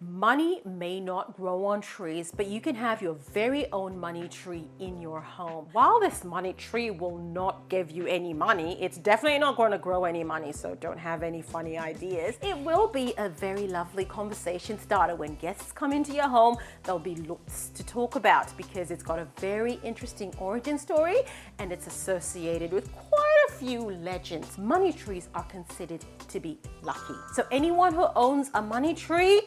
Money may not grow on trees, but you can have your very own money tree in your home. While this money tree will not give you any money, it's definitely not going to grow any money, so don't have any funny ideas. It will be a very lovely conversation starter. When guests come into your home, there'll be lots to talk about because it's got a very interesting origin story and it's associated with quite a few legends. Money trees are considered to be lucky. So anyone who owns a money tree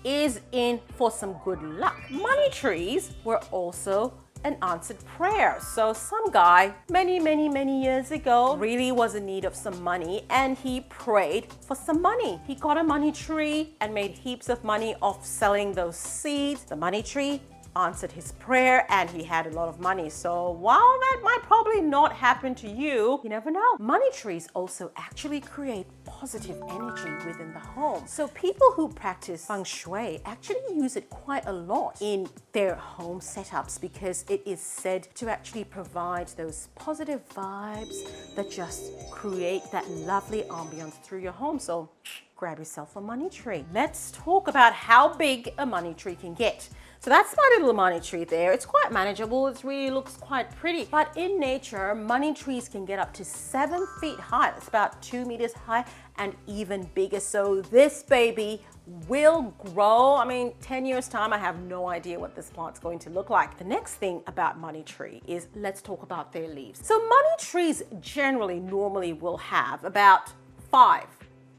is in for some good luck. Money trees were also an answered prayer. So some guy many years ago really was in need of some money and he prayed for some money. He got a money tree and made heaps of money off selling those seeds. The money tree answered his prayer and he had a lot of money. So while that might probably not happen to you, you never know. Money trees also actually create positive energy within the home. So people who practice Feng Shui actually use it quite a lot in their home setups because it is said to actually provide those positive vibes that just create that lovely ambiance through your home. So grab yourself a money tree. Let's talk about how big a money tree can get. So that's my little money tree there. It's quite manageable. It really looks quite pretty. But in nature, money trees can get up to 7 feet high. That's about 2 meters high and even bigger. So this baby will grow. I mean, 10 years time, I have no idea what this plant's going to look like. The next thing about money tree is let's talk about their leaves. So money trees normally will have about 5.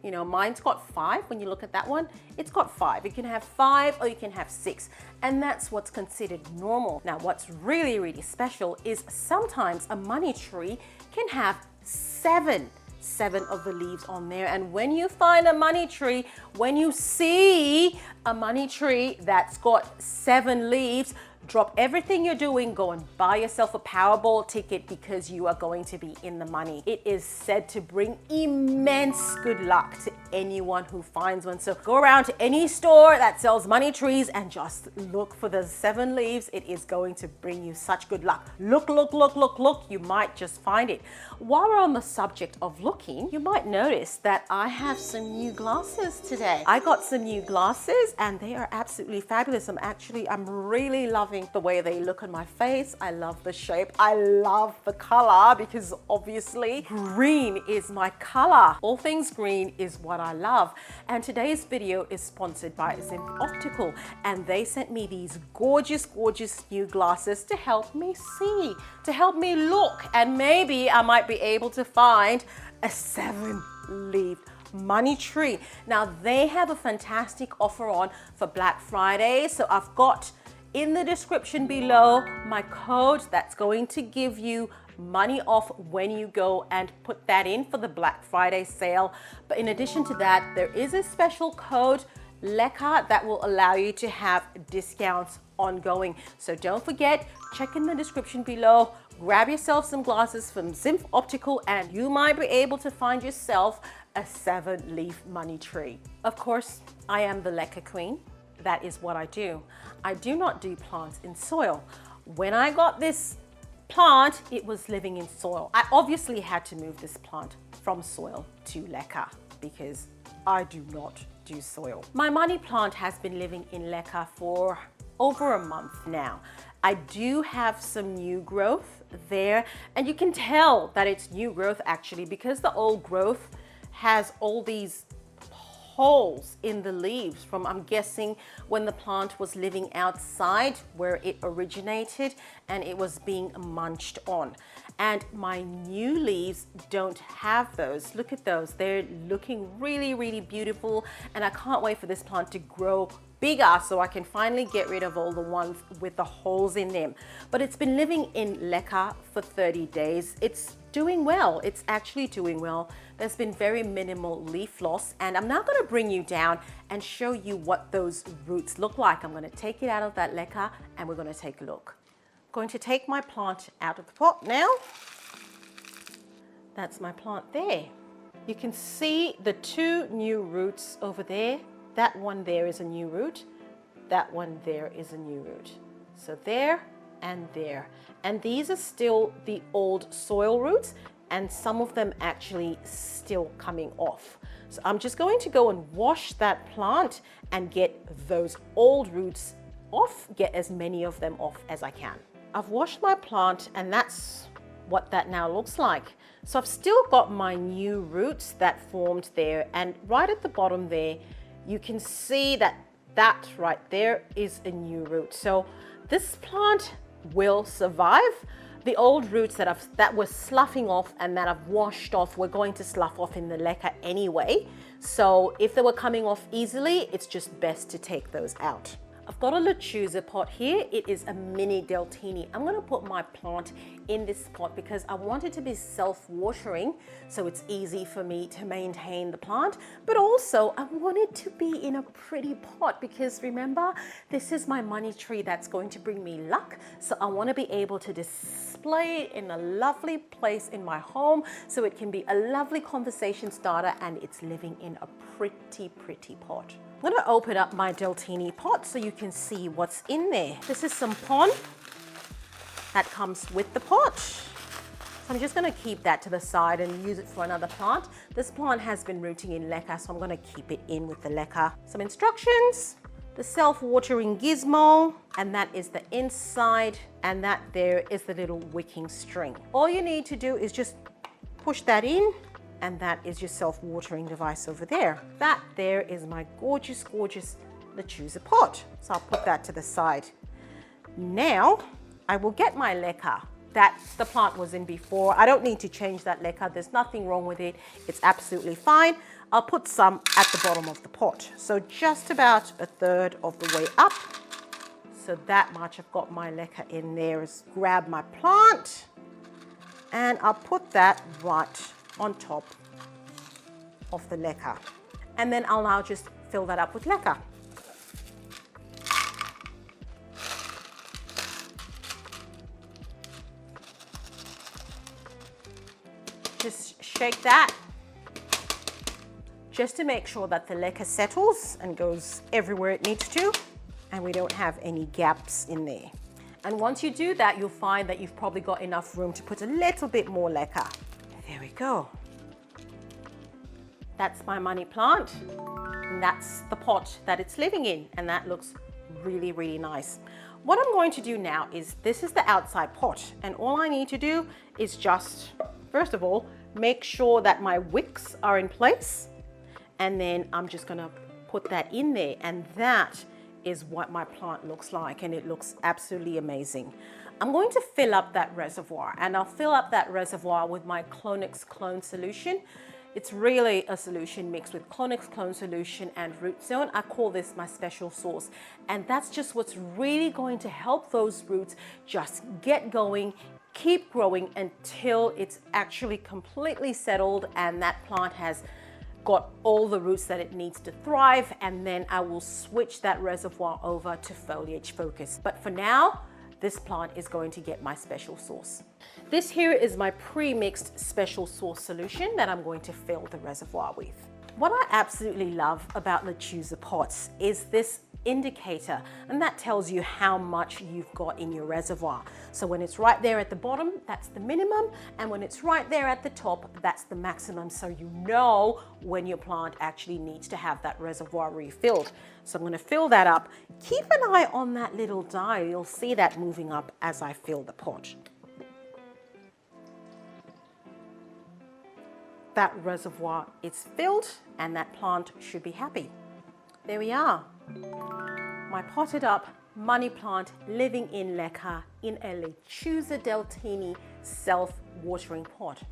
You know, mine's got 5. When you look at that one, it's got 5. You can have 5 or you can have 6. And that's what's considered normal. Now, what's really special is sometimes a money tree can have 7 of the leaves on there. And when you find a money tree, when you see a money tree that's got 7 leaves, drop everything you're doing, go and buy yourself a Powerball ticket because you are going to be in the money. It is said to bring immense good luck to anyone who finds one. So go around to any store that sells money trees and just look for the 7 leaves. It is going to bring you such good luck. Look, you might just find it. While we're on the subject of looking, you might notice that I have some new glasses today. I got some new glasses and they are absolutely fabulous. I'm really loving the way they look on my face. I love the shape. I love the color because obviously green is my color. All things green is what I love. And today's video is sponsored by Optical and they sent me these gorgeous new glasses to help me see, to help me look, and maybe I might be able to find a 7-leaved money tree. Now they have a fantastic offer on for Black Friday. So I've got in the description below my code that's going to give you money off when you go and put that in for the Black Friday sale. But in addition to that, there is a special code LECA that will allow you to have discounts ongoing. So don't forget, check in the description below, grab yourself some glasses from Optical and you might be able to find yourself a 7-leaf money tree. Of course, I am the Leca Queen. That is what I do. I do not do plants in soil. When I got this plant, it was living in soil. I obviously had to move this plant from soil to Leca because I do not do soil. My money plant has been living in Leca for over a month now. I do have some new growth there and you can tell that it's new growth actually because the old growth has all these holes in the leaves from, I'm guessing, when the plant was living outside where it originated and it was being munched on. And my new leaves don't have those. Look at those. They're looking really beautiful and I can't wait for this plant to grow bigger so I can finally get rid of all the ones with the holes in them. But it's been living in Leca for 30 days. It's doing well. It's actually doing well. There's been very minimal leaf loss and I'm now going to bring you down and show you what those roots look like. I'm going to take it out of that Leca and we're going to take a look. I'm going to take my plant out of the pot now. That's my plant there. You can see the 2 new roots over there. That one there is a new root. That one there is a new root. So there and there. And these are still the old soil roots and some of them actually still coming off. So I'm just going to go and wash that plant and get those old roots off, get as many of them off as I can. I've washed my plant and that's what that now looks like. So I've still got my new roots that formed there, and right at the bottom there, you can see that right there is a new root. So this plant will survive. The old roots that were sloughing off and that I've washed off were going to slough off in the leca anyway. So if they were coming off easily, it's just best to take those out. I've got a LECHUZA pot here. It is a mini DELTINI. I'm going to put my plant in this pot because I want it to be self-watering, so it's easy for me to maintain the plant. But also, I want it to be in a pretty pot because remember, this is my money tree that's going to bring me luck. So I want to be able to display it in a lovely place in my home so it can be a lovely conversation starter, and it's living in a pretty pot. I'm going to open up my DELTINI pot so you can see what's in there. This is some pon that comes with the pot. So I'm just going to keep that to the side and use it for another plant. This plant has been rooting in leca, so I'm going to keep it in with the leca. Some instructions, the self-watering gizmo, and that is the inside, and that there is the little wicking string. All you need to do is just push that in, and that is your self-watering device over there. That there is my gorgeous LECHUZA pot. So I'll put that to the side. Now, I will get my leca that the plant was in before. I don't need to change that leca. There's nothing wrong with it. It's absolutely fine. I'll put some at the bottom of the pot. So just about a third of the way up. So that much I've got my leca in there. Is grab my plant and I'll put that right on top of the leca. And then I'll now just fill that up with leca. Just shake that just to make sure that the leca settles and goes everywhere it needs to, and we don't have any gaps in there. And once you do that, you'll find that you've probably got enough room to put a little bit more leca. There we go. That's my money plant, and that's the pot that it's living in, and that looks really nice. What I'm going to do now is, this is the outside pot, and all I need to do is just, first of all, make sure that my wicks are in place, and then I'm just gonna put that in there, and that is what my plant looks like, and it looks absolutely amazing. I'm going to fill up that reservoir, and I'll fill up that reservoir with my Clonix Clone solution. It's really a solution mixed with Clonix Clone solution and Root Zone. I call this my special sauce, and that's just what's really going to help those roots just get going, keep growing until it's actually completely settled and that plant has got all the roots that it needs to thrive, and then I will switch that reservoir over to foliage focus. But for now, this plant is going to get my special sauce. This here is my pre-mixed special sauce solution that I'm going to fill the reservoir with. What I absolutely love about LECHUZA pots is this indicator, and that tells you how much you've got in your reservoir. So when it's right there at the bottom, that's the minimum, and when it's right there at the top, that's the maximum, so you know when your plant actually needs to have that reservoir refilled. So I'm going to fill that up. Keep an eye on that little dial. You'll see that moving up as I fill the pot. That reservoir is filled and that plant should be happy. There we are. My potted up money plant living in leca in a LECHUZA DELTINI self-watering pot.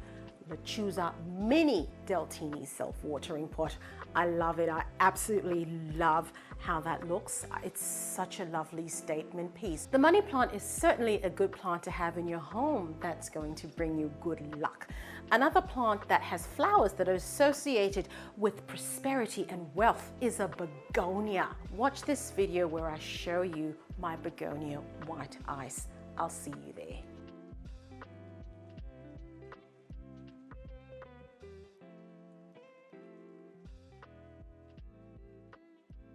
LECHUZA mini DELTINI self-watering pot. I love it. I absolutely love how that looks. It's such a lovely statement piece. The money plant is certainly a good plant to have in your home that's going to bring you good luck. Another plant that has flowers that are associated with prosperity and wealth is a begonia. Watch this video where I show you my begonia white ice. I'll see you there.